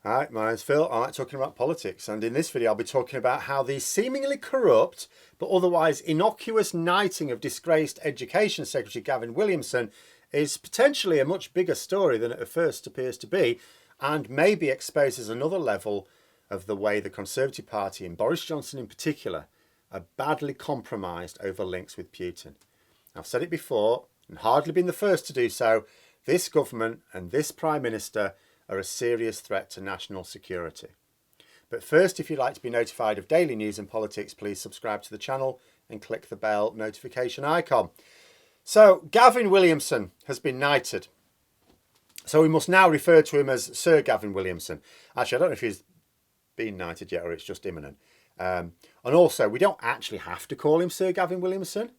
Hi, my name's Phil. I like talking about politics, and in this video I'll be talking about how the seemingly corrupt but otherwise innocuous knighting of disgraced Education Secretary Gavin Williamson is potentially a much bigger story than it at first appears to be, and maybe exposes another level of the way the Conservative Party, and Boris Johnson in particular, are badly compromised over links with Putin. I've said it before, and hardly been the first to do so, this government and this Prime Minister are a serious threat to national security. But first, if you'd like to be notified of daily news and politics, please subscribe to the channel and click the bell notification icon. So, Gavin Williamson has been knighted. So we must now refer to him as Sir Gavin Williamson. Actually, I don't know if he's been knighted yet or it's just imminent. And also, we don't actually have to call him Sir Gavin Williamson.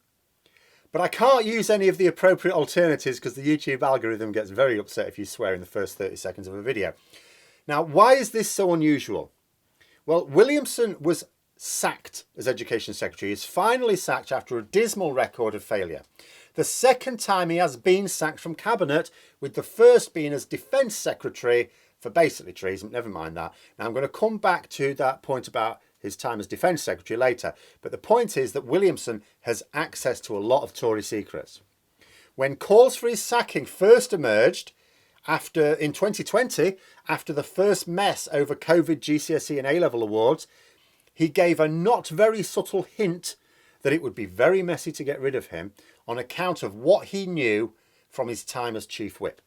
But I can't use any of the appropriate alternatives because the YouTube algorithm gets very upset if you swear in the first 30 seconds of a video. Now, why is this so unusual? Well, Williamson was sacked as Education Secretary. He's finally sacked after a dismal record of failure. The second time he has been sacked from Cabinet, with the first being as Defence Secretary for basically treason. Never mind that. Now, I'm going to come back to that point about his time as Defence Secretary later. But the point is that Williamson has access to a lot of Tory secrets. When calls for his sacking first emerged in 2020, after the first mess over COVID, GCSE and A-level awards, he gave a not very subtle hint that it would be very messy to get rid of him on account of what he knew from his time as Chief Whip.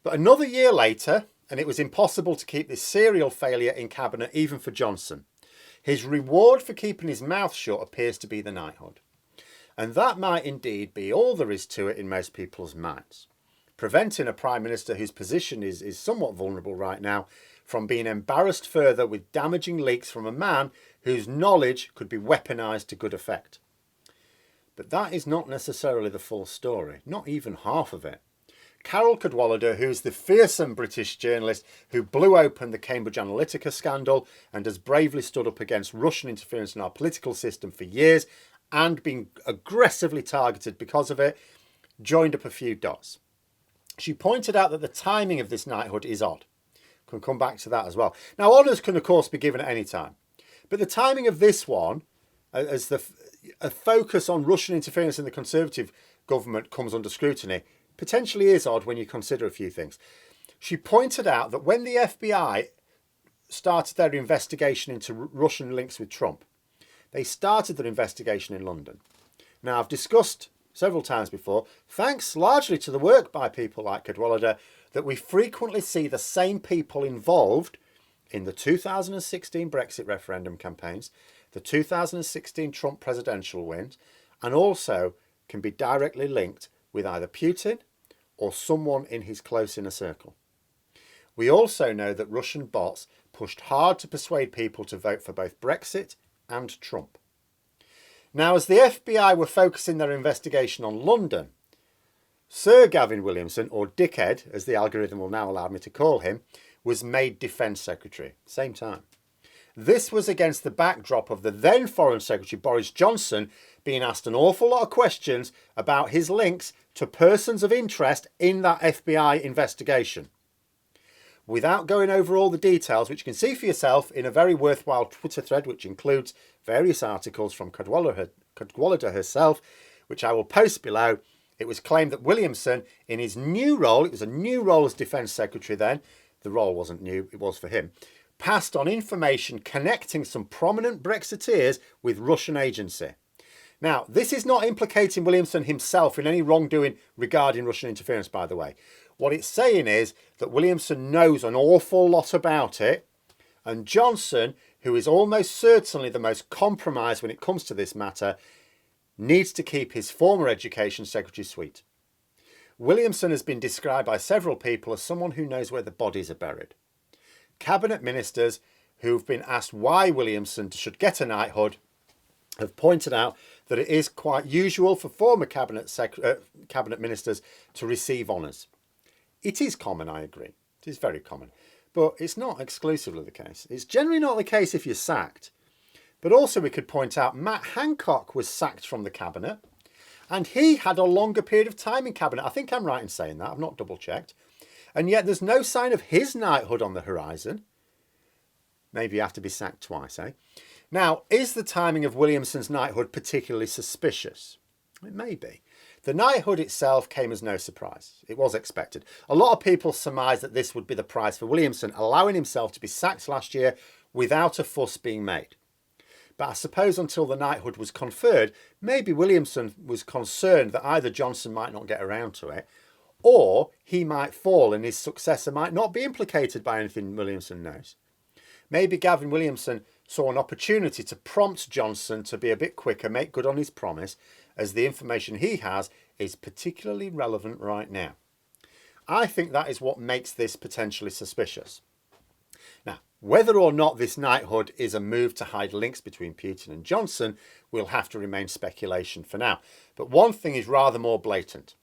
But another year later, and it was impossible to keep this serial failure in Cabinet even for Johnson. His reward for keeping his mouth shut appears to be the knighthood. And that might indeed be all there is to it in most people's minds, preventing a Prime Minister whose position is somewhat vulnerable right now from being embarrassed further with damaging leaks from a man whose knowledge could be weaponised to good effect. But that is not necessarily the full story, not even half of it. Carol Cadwallader, who is the fearsome British journalist who blew open the Cambridge Analytica scandal and has bravely stood up against Russian interference in our political system for years and been aggressively targeted because of it, joined up a few dots. She pointed out that the timing of this knighthood is odd. Can come back to that as well. Now, honours can, of course, be given at any time. But the timing of this one, as a focus on Russian interference in the Conservative government comes under scrutiny, potentially is odd when you consider a few things. She pointed out that when the FBI started their investigation into Russian links with Trump, they started their investigation in London. Now, I've discussed several times before, thanks largely to the work by people like Cadwallader, that we frequently see the same people involved in the 2016 Brexit referendum campaigns, the 2016 Trump presidential wins, and also can be directly linked with either Putin or someone in his close inner circle. We also know that Russian bots pushed hard to persuade people to vote for both Brexit and Trump. Now, as the FBI were focusing their investigation on London, Sir Gavin Williamson, or Dickhead, as the algorithm will now allow me to call him, was made Defence Secretary, same time. This was against the backdrop of the then Foreign Secretary Boris Johnson being asked an awful lot of questions about his links to persons of interest in that FBI investigation. Without going over all the details, which you can see for yourself in a very worthwhile Twitter thread, which includes various articles from Cadwallader herself, which I will post below, it was claimed that Williamson, in his new role, it was a new role as Defence Secretary then, the role wasn't new, it was for him, passed on information connecting some prominent Brexiteers with Russian agency. Now, this is not implicating Williamson himself in any wrongdoing regarding Russian interference, by the way. What it's saying is that Williamson knows an awful lot about it, and Johnson, who is almost certainly the most compromised when it comes to this matter, needs to keep his former Education Secretary sweet. Williamson has been described by several people as someone who knows where the bodies are buried. Cabinet ministers who've been asked why Williamson should get a knighthood have pointed out that it is quite usual for former cabinet ministers to receive honours. It is common, I agree. It is very common. But it's not exclusively the case. It's generally not the case if you're sacked. But also we could point out Matt Hancock was sacked from the cabinet, and he had a longer period of time in cabinet. I think I'm right in saying that. I've not double checked. And yet there's no sign of his knighthood on the horizon. Maybe you have to be sacked twice, eh? Now, is the timing of Williamson's knighthood particularly suspicious? It may be. The knighthood itself came as no surprise. It was expected. A lot of people surmised that this would be the price for Williamson, allowing himself to be sacked last year without a fuss being made. But I suppose until the knighthood was conferred, maybe Williamson was concerned that either Johnson might not get around to it, or he might fall and his successor might not be implicated by anything Williamson knows. Maybe Gavin Williamson saw an opportunity to prompt Johnson to be a bit quicker, make good on his promise, as the information he has is particularly relevant right now. I think that is what makes this potentially suspicious. Now, whether or not this knighthood is a move to hide links between Putin and Johnson will have to remain speculation for now. But one thing is rather more blatant.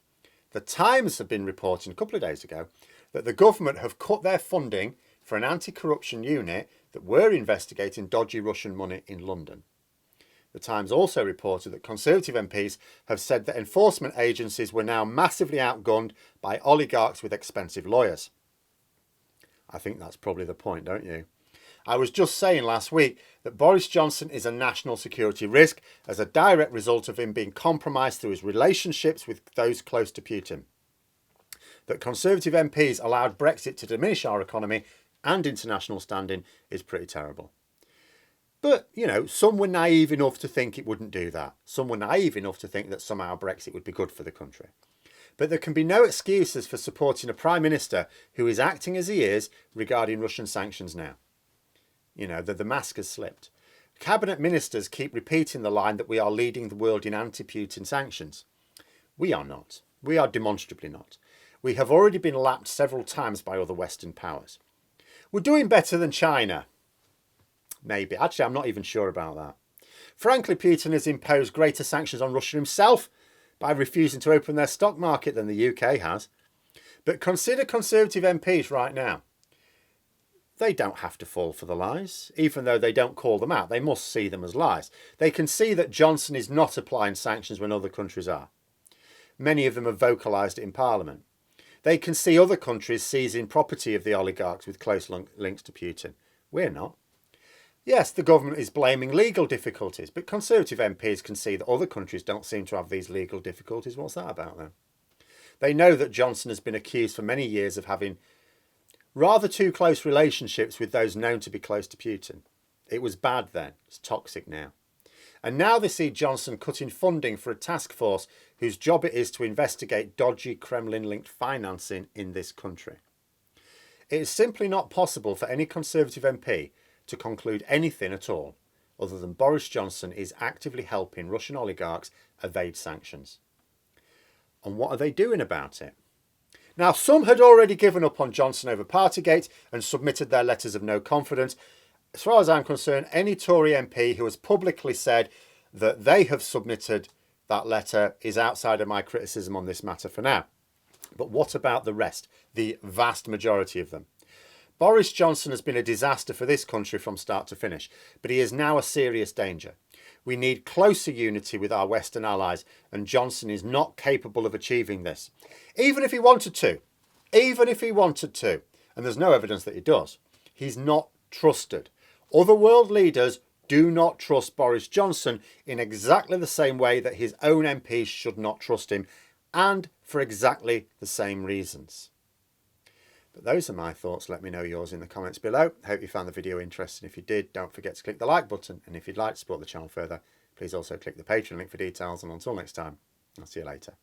The Times have been reporting a couple of days ago that the government have cut their funding for an anti-corruption unit that were investigating dodgy Russian money in London. The Times also reported that Conservative MPs have said that enforcement agencies were now massively outgunned by oligarchs with expensive lawyers. I think that's probably the point, don't you? I was just saying last week that Boris Johnson is a national security risk as a direct result of him being compromised through his relationships with those close to Putin. That Conservative MPs allowed Brexit to diminish our economy and international standing is pretty terrible. But, you know, some were naive enough to think it wouldn't do that. Some were naive enough to think that somehow Brexit would be good for the country. But there can be no excuses for supporting a Prime Minister who is acting as he is regarding Russian sanctions now. You know, the mask has slipped. Cabinet ministers keep repeating the line that we are leading the world in anti-Putin sanctions. We are not. We are demonstrably not. We have already been lapped several times by other Western powers. We're doing better than China. Maybe. Actually, I'm not even sure about that. Frankly, Putin has imposed greater sanctions on Russia himself by refusing to open their stock market than the UK has. But consider Conservative MPs right now. They don't have to fall for the lies, even though they don't call them out. They must see them as lies. They can see that Johnson is not applying sanctions when other countries are. Many of them have vocalised it in Parliament. They can see other countries seizing property of the oligarchs with close links to Putin. We're not. Yes, the government is blaming legal difficulties, but Conservative MPs can see that other countries don't seem to have these legal difficulties. What's that about then? They know that Johnson has been accused for many years of having rather too close relationships with those known to be close to Putin. It was bad then. It's toxic now. And now they see Johnson cutting funding for a task force whose job it is to investigate dodgy Kremlin-linked financing in this country. It is simply not possible for any Conservative MP to conclude anything at all other than Boris Johnson is actively helping Russian oligarchs evade sanctions. And what are they doing about it? Now, some had already given up on Johnson over Partygate and submitted their letters of no confidence. As far as I'm concerned, any Tory MP who has publicly said that they have submitted that letter is outside of my criticism on this matter for now. But what about the rest, the vast majority of them? Boris Johnson has been a disaster for this country from start to finish, but he is now a serious danger. We need closer unity with our Western allies, and Johnson is not capable of achieving this. Even if he wanted to, and there's no evidence that he does, he's not trusted. Other world leaders do not trust Boris Johnson in exactly the same way that his own MPs should not trust him, and for exactly the same reasons. But those are my thoughts. Let me know yours in the comments below. Hope you found the video interesting. If you did, don't forget to click the like button. And if you'd like to support the channel further, please also click the Patreon link for details. And until next time, I'll see you later.